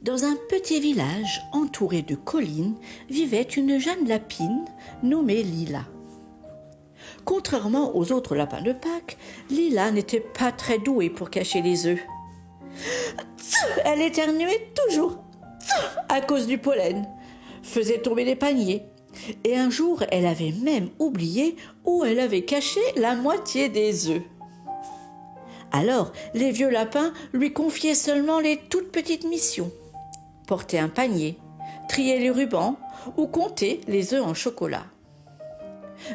Dans un petit village entouré de collines vivait une jeune lapine nommée Lila. Contrairement aux autres lapins de Pâques, Lila n'était pas très douée pour cacher les œufs. Elle éternuait toujours à cause du pollen, faisait tomber les paniers. Et un jour, elle avait même oublié où elle avait caché la moitié des œufs. Alors, les vieux lapins lui confiaient seulement les toutes petites missions. Porter un panier, trier les rubans ou compter les œufs en chocolat.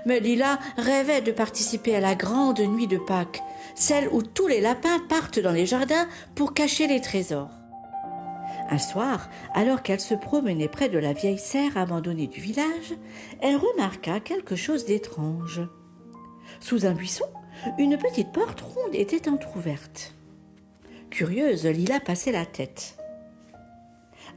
Mais Lila rêvait de participer à la grande nuit de Pâques, celle où tous les lapins partent dans les jardins pour cacher les trésors. Un soir, alors qu'elle se promenait près de la vieille serre abandonnée du village, elle remarqua quelque chose d'étrange. Sous un buisson, une petite porte ronde était entr'ouverte. Curieuse, Lila passait la tête.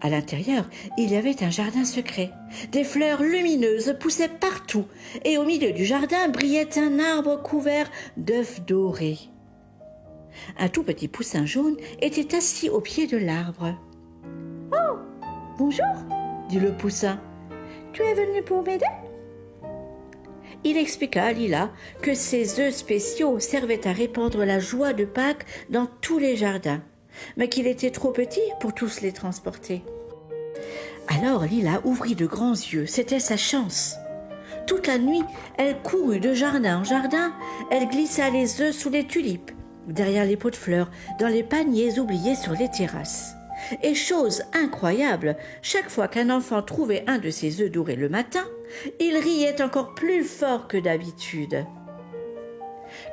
À l'intérieur, il y avait un jardin secret. Des fleurs lumineuses poussaient partout et au milieu du jardin brillait un arbre couvert d'œufs dorés. Un tout petit poussin jaune était assis au pied de l'arbre. « Oh, bonjour !» dit le poussin. « Tu es venu pour m'aider ?» Il expliqua à Lila que ces œufs spéciaux servaient à répandre la joie de Pâques dans tous les jardins, mais qu'il était trop petit pour tous les transporter. Alors Lila ouvrit de grands yeux, c'était sa chance. Toute la nuit, elle courut de jardin en jardin, elle glissa les œufs sous les tulipes, derrière les pots de fleurs, dans les paniers oubliés sur les terrasses. Et chose incroyable, chaque fois qu'un enfant trouvait un de ses œufs dorés le matin, il riait encore plus fort que d'habitude.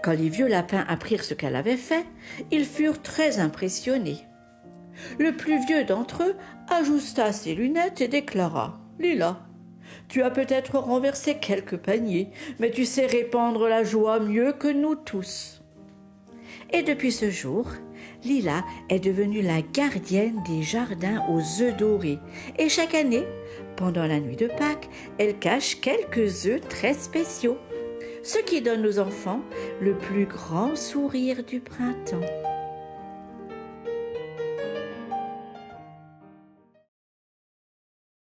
Quand les vieux lapins apprirent ce qu'elle avait fait, ils furent très impressionnés. Le plus vieux d'entre eux ajusta ses lunettes et déclara « Lila, tu as peut-être renversé quelques paniers, mais tu sais répandre la joie mieux que nous tous. » Et depuis ce jour, Lila est devenue la gardienne des jardins aux œufs dorés. Et chaque année, pendant la nuit de Pâques, elle cache quelques œufs très spéciaux, ce qui donne aux enfants le plus grand sourire du printemps.